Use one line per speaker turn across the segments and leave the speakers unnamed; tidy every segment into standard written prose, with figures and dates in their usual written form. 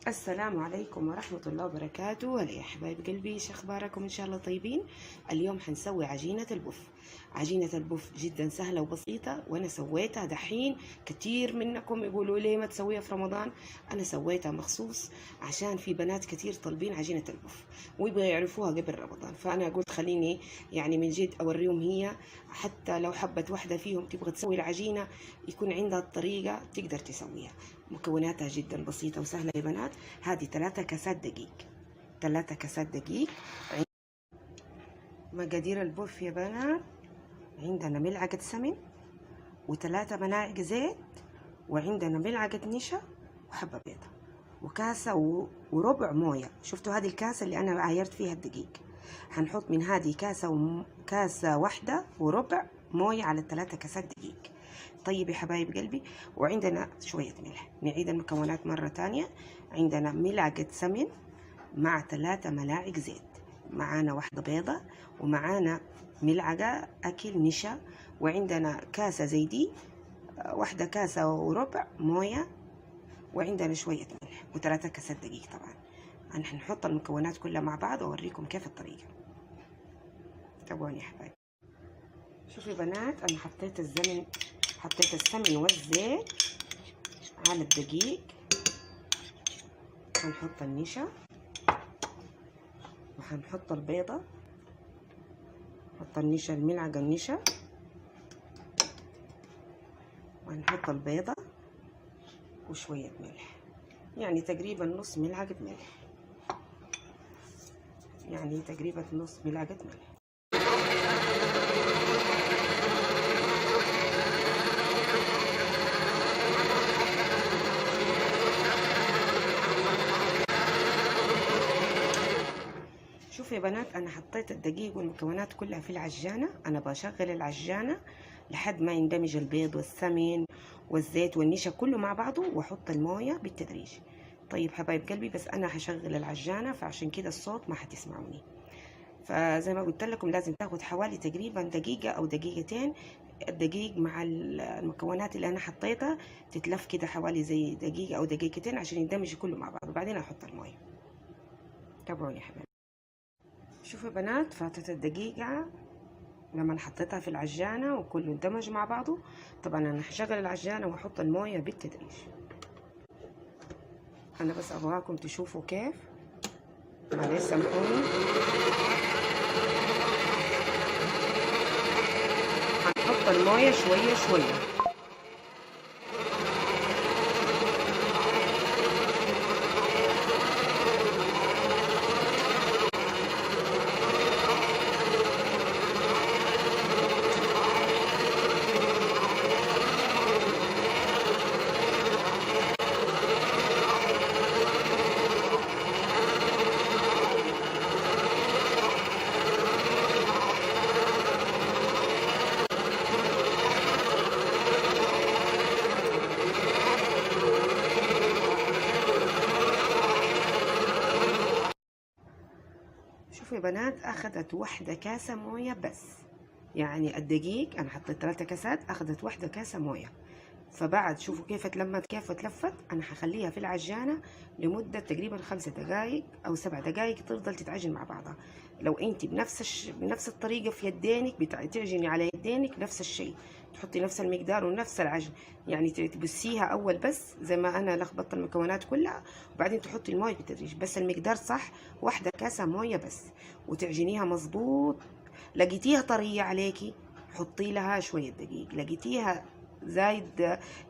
السلام عليكم ورحمة الله وبركاته. هلا يا حبايب قلبي، ايش اخباركم؟ ان شاء الله طيبين. اليوم حنسوي عجينة البف. عجينة البف جدا سهلة وبسيطة، وانا سويتها دحين. كتير منكم يقولوا لي ما تسويها في رمضان. انا سويتها مخصوص عشان في بنات كتير طالبين عجينة البف ويبغوا يعرفوها قبل رمضان، فانا قلت خليني من جد اوريهم هي، حتى لو حبت واحدة فيهم تبغى تسوي العجينة يكون عندها الطريقة تقدر تسويها. مكوناتها جدا بسيطة وسهلة يا بنات. هذه 3 كاسات دقيق، 3 كاسات دقيق. مقادير البف يا بنات: عندنا ملعقة سمن و3 ملاعق زيت، وعندنا ملعقة نشا وحبة بيضة، وكاسة وربع موية. شفتوا هذه الكاسة اللي أنا عايرت فيها الدقيق؟ هنحط من هذه كاسة واحدة وربع موية على 3 كاسات دقيق. طيب يا حبايب قلبي، وعندنا شوية ملح. نعيد المكونات مرة تانية: عندنا ملعقة سمن مع 3 ملاعق زيت، معانا واحدة بيضة، ومعانا ملعقة أكل نشا، وعندنا كاسة زي دي، واحدة كاسة وربع موية، وعندنا شوية ملح، و3 كاسات دقيق. طبعا هنحط المكونات كلها مع بعض وأوريكم كيف الطريقة. تابعوني يا حبايب. شوفوا يا بنات، أنا حطيت السمن والزيت على الدقيق. هنحط النشا وهنحط البيضة. نحط النشا، الملعقة النشا، وهنحط البيضة وشوية ملح، يعني تقريبا نص ملعقة ملح، شوفوا يا بنات، انا حطيت الدقيق والمكونات كلها في العجانة. انا بشغل العجانة لحد ما يندمج البيض والسمن والزيت والنشا كله مع بعضه، واحط الموية بالتدريج. طيب حبايب قلبي، بس انا هشغل العجانة فعشان كده الصوت ما حتسمعوني. فزي ما قلت لكم لازم تاخد حوالي تقريبا دقيقة او دقيقتين. الدقيق مع المكونات اللي انا حطيتها تتلف كده حوالي زي دقيقة او دقيقتين عشان يندمج كله مع بعض، وبعدين احط الموية. تابعوني يا حبايب. شوفوا يا بنات، فاتت الدقيقة لما حطيتها في العجانة وكله اندمج مع بعضه. طبعا انا هشغل العجانة واحط الموية بالتدريج. انا بس ابغاكم تشوفوا كيف، معلش سامحوني. هنحط الموية شوية شوية. شوفوا يا بنات، اخذت 1 كاسة موية بس. يعني الدقيق انا حطيت 3 كاسات، اخذت 1 كاسة موية. فبعد شوفوا كيف اتلمت، كيف اتلفت. انا هخليها في العجانة لمدة تقريبا 5 دقائق او 7 دقائق، تفضل تتعجن مع بعضها. لو انت بنفس الطريقة في يدينك تعجني على يدينك نفس الشيء، تحطي نفس المقدار ونفس العجن، يعني تبسيها اول بس زي ما انا لخبطت المكونات كلها، وبعدين تحطي المويه بالتدريج، بس المقدار صح، 1 كاسة مويه بس، وتعجنيها مظبوط. لقيتيها طرية عليكي حطي لها شوية دقيق، لقيتيها زايد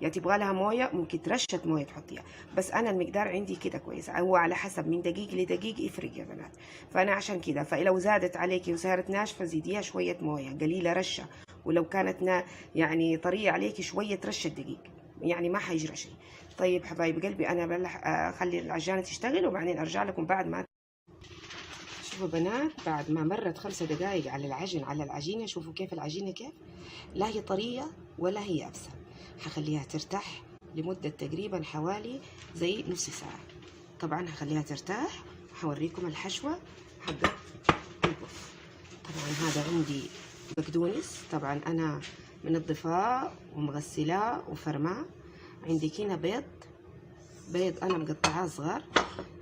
يعني تبغى لها مويه ممكن رشه مويه تحطيها، بس انا المقدار عندي كده كويس. هو على حسب من دقيق لدقيق يفرق يا بنات. فانا عشان كده، فلو زادت عليكي وصارت ناشفه زيديها شويه مويه قليله رشه، ولو كانت يعني طريه عليكي شويه رشه دقيق، يعني ما حيجرى شيء. طيب حبايب قلبي، انا اخلي العجانه تشتغل وبعدين ارجع لكم بعد ما. شوفوا بنات، بعد ما مرت 5 دقائق على العجينه، شوفوا كيف العجينه كيف، لا هي طريه ولا هي يابسه. هخليها ترتاح لمده تقريبا حوالي زي نص ساعه. طبعا هخليها ترتاح. هوريكم الحشوه حقت البف. طبعا هذا عندي بقدونس، طبعا انا منضفاه ومغسلاه وفرماه. عندي هنا بيض بيض انا مقطعاه صغار.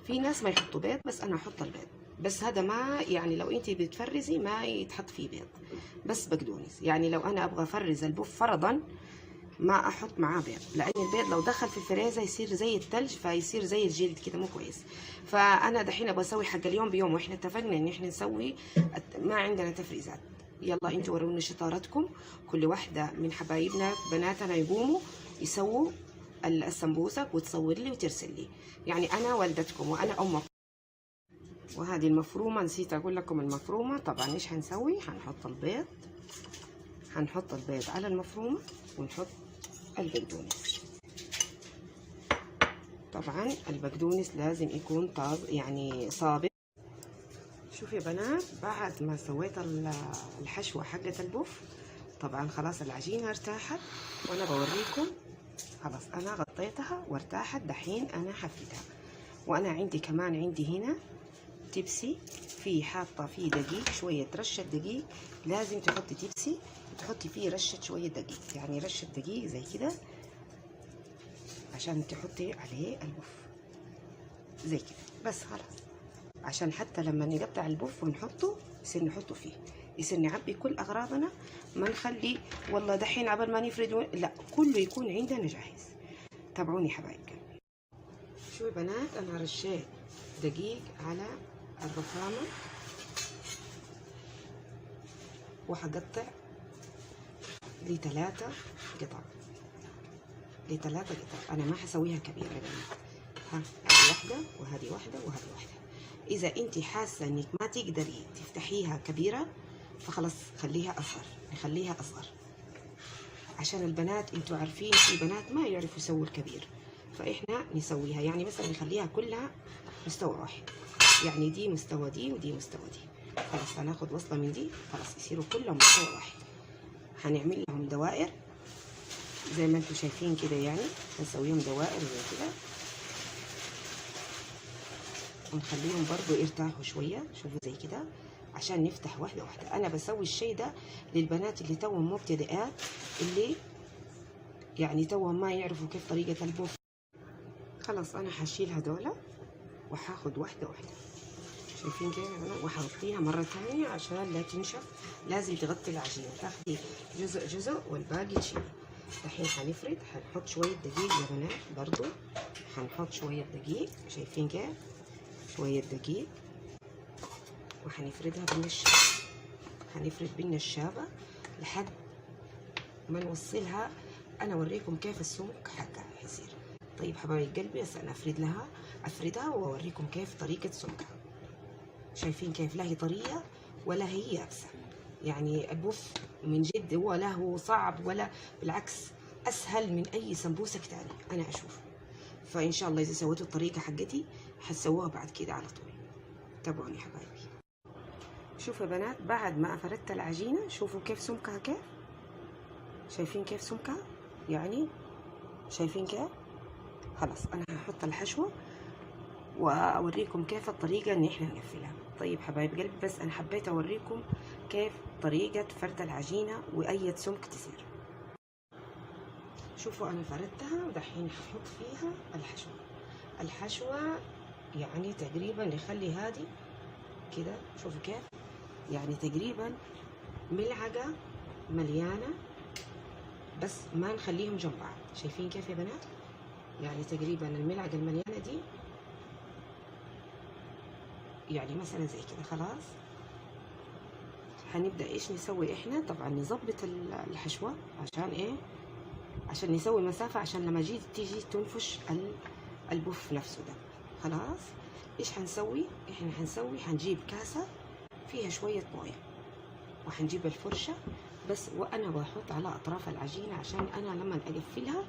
في ناس ما يحطوا بيض، بس انا احط البيض. بس هذا ما يعني لو انت بتفرزي ما يتحط فيه بيض، بس بقدونس. يعني لو انا ابغى افرز البوف فرضا ما احط معاه بيض، لان البيض لو دخل في الفريزر يصير زي الثلج، فيصير زي الجلد كده مو كويس. فانا دحين ابغى اسوي حق اليوم بيوم، واحنا اتفقنا ان احنا نسوي ما عندنا تفريزات. يلا انتوا ورونا شطارتكم. كل واحده من حبايبنا بناتنا يقوموا يسووا السمبوسك وتصور لي وترسل لي. يعني انا والدتكم وانا امكم. وهذه المفرومه نسيت اقول لكم المفرومه. طبعا ايش هنسوي؟ هنحط البيض على المفرومه ونحط البقدونس. طبعا البقدونس لازم يكون يعني صابر. شوفوا يا بنات، بعد ما سويت الحشوه حقه البوف، طبعا خلاص العجينه ارتاحت، وانا بوريكم. خلاص انا غطيتها وارتاحت. دحين انا حفردها. وانا عندي كمان هنا تبسي، في حاطه فيه دقيق، شويه رشه دقيق. لازم تحطي تبسي وتحطي فيه رشه شويه دقيق، يعني رشه دقيق زي كده عشان تحطي عليه البوف زي كده. بس خلاص، عشان حتى لما نقطع البوف ونحطه يصير نحطه فيه، يصير نعبي كل اغراضنا. ما نخلي والله دحين عبال ما نفرد لا، كله يكون عندنا جاهز. تابعوني حبايب قلبي. شو يا بنات، انا رشيت دقيق على الرخامه، وحقطع لي 3 قطع. انا ما حسويها كبيره يا بنات. ها، هذه واحده وهذه واحده وهذه واحده. اذا انت حاسه انك ما تقدري تفتحيها كبيره فخلاص نخليها اصغر. عشان البنات انتوا عارفين في بنات ما يعرفوا يسووا الكبير، فاحنا نسويها يعني مثلا نخليها كلها مستوى واحد. يعني دي مستوى دي ودي مستوى دي. خلاص هناخد وصله من دي، خلاص يصيروا كلهم مستوى واحد. هنعمل لهم دوائر زي ما انتم شايفين كده، يعني هنسويهم دوائر زي كده، ونخليهم برضو يرتاحوا شويه. شوفوا زي كده عشان نفتح واحده واحده. انا بسوي الشيء ده للبنات اللي توهم مبتدئات، اللي يعني توهم ما يعرفوا كيف طريقه البوف. خلاص انا حشيل هذولا وحاخد واحده واحده. شايفين كده؟ وحغطيها مره ثانيه عشان لا تنشف. لازم تغطي العجينه، تاخدي جزء والباقي تشيلي. الحين حنحط شويه دقيق يا بنات. برضو حنحط شويه دقيق، شايفين كيف؟ شويه دقيق، وحنفردها بالنشابه. هنفرد بالنشابه لحد ما نوصلها. انا اوريكم كيف السمك حقها يصير. طيب حبايب قلبي، هسه انا افردها واوريكم كيف طريقه سمكها. شايفين كيف؟ لا هي طريه ولا هي يابسه. يعني البوف من جد هو لا هو صعب ولا، بالعكس اسهل من اي سمبوسك تاني انا اشوفه. فان شاء الله اذا سويتوا الطريقه حقتي حتسووها بعد كده على طول. تابعوني حبايبي. شوفوا يا بنات، بعد ما افردت العجينه شوفوا كيف سمكها كيف. شايفين كيف سمكها؟ يعني شايفين كيف؟ خلاص انا هحط الحشوه واوريكم كيف الطريقه ان احنا نقفلها. طيب حبايب قلبي، بس انا حبيت اوريكم كيف طريقه فرد العجينه واي سمك تصير. شوفوا انا فردتها ودحين هحط فيها الحشوه يعني تقريبا نخلي هذه كده. شوفوا كيف؟ يعني تقريبا ملعقه مليانه، بس ما نخليهم جنب بعض. شايفين كيف يا بنات؟ يعني تقريبا الملعقه المليانه دي يعني مثلا زي كده. خلاص هنبدا ايش نسوي احنا؟ طبعا نظبط الحشوه. عشان ايه؟ عشان نسوي مسافه، عشان لما تيجي تنفش البوف نفسه ده. خلاص ايش هنسوي؟ احنا هنجيب كاسه فيها شويه مويه، وهنجيب الفرشه بس، وانا بحط على اطراف العجينه عشان انا لما اقفلها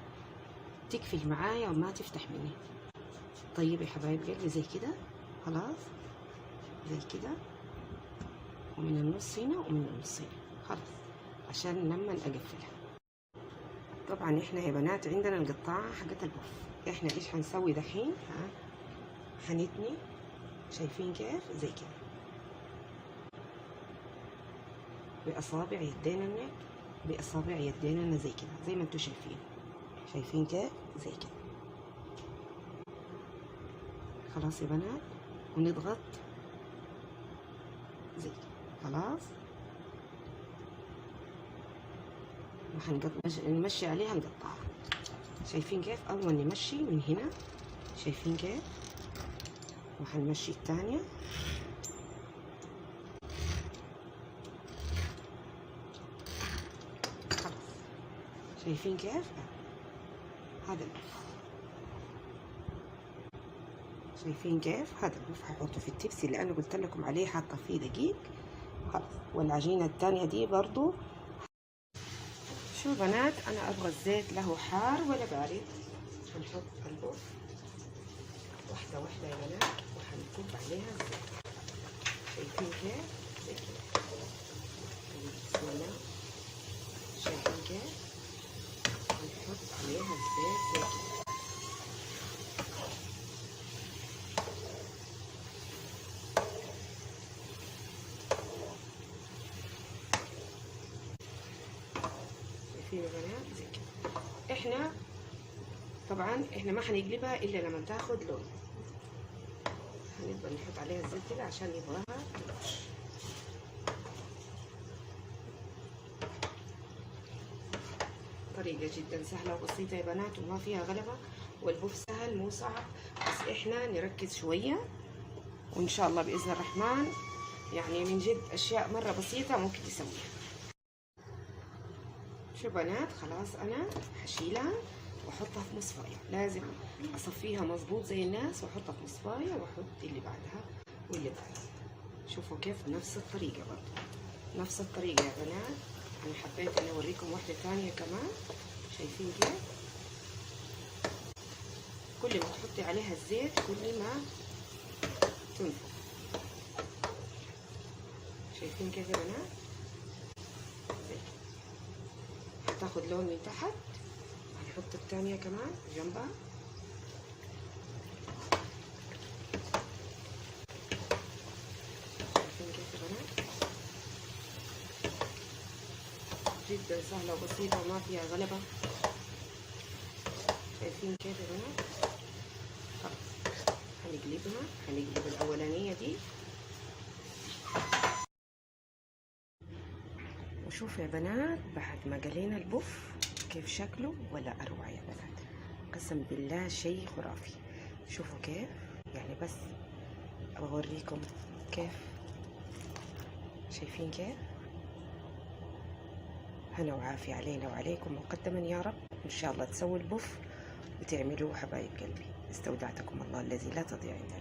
تقفل معايا وما تفتح مني. طيب يا حبايب قلبي زي كده. خلاص زي كده، ومن النص هنا ومن النص هنا. خلاص عشان لما اقفلها. طبعا احنا يا بنات عندنا القطاعه حقت البوف. احنا ايش هنسوي دحين؟ هنتني. شايفين كيف؟ زي كده باصابع يدينا زي كده، زي ما انتم شايفين. شايفين كيف؟ زي كده. خلاص يا بنات، ونضغط زي خلاص، نمشي عليها نقطعها. شايفين كيف؟ اول نمشي من هنا، شايفين كيف؟ وحنمشي الثانية. خلاص شايفين كيف؟ هذا البوف، شايفين كيف؟ هذا البوف هحطه في التبسي اللي انا قلت لكم عليه، حاطه فيه دقيق. خلاص، والعجينة الثانية دي برضو. شو بنات، انا ابغى الزيت له حار ولا بارد. هنحط البوف واحدة واحدة يا بنات، وحنكب عليها الزيت. شايفين كيف؟ زي كده. بسم الله، شايفين كيف؟ هنحط عليها الزيت زي كده. شايفين يا بنات؟ زي كده. احنا طبعا ما حنقلبها الا لما تاخد لون. هنبقى نحط عليها الزيت كده عشان يبغاها تنقش. طريقة جدا سهلة وبسيطة يا بنات، وما فيها غلبة، والبوف سهل مو صعب، بس احنا نركز شوية، وان شاء الله بإذن الرحمن يعني من جد اشياء مرة بسيطة ممكن تسويها. شو بنات، خلاص انا هشيلها واحطها في مصفاية. لازم اصفيها مظبوط زي الناس واحطها في مصفاية، واحط اللي بعدها واللي بعدها. شوفوا كيف؟ نفس الطريقة برضه، نفس الطريقة يا بنات. انا حبيت اني اوريكم واحدة ثانية كمان. شايفين كيف؟ كل ما تحطي عليها الزيت كل ما تنفخ. شايفين كيف يا بنات؟ هتاخد لون من تحت. هنحط الثانية كمان جنبها. شايفين كيف يا بنات؟ جدا سهلة وبسيطة وما فيها غلبة. شايفين كيف يا بنات؟ خلاص هنقلبها، هنقلب الأولانية دي. وشوفوا يا بنات بعد ما قلينا البوف كيف شكله، ولا أروع يا بنات، قسم بالله شيء خرافي. شوفوا كيف يعني، بس أوريكم كيف. شايفين كيف؟ هنا وعافية علينا وعليكم مقدما يا رب. إن شاء الله تسووا البوف وتعملوه حبايب قلبي. استودعتكم الله الذي لا تضيع عند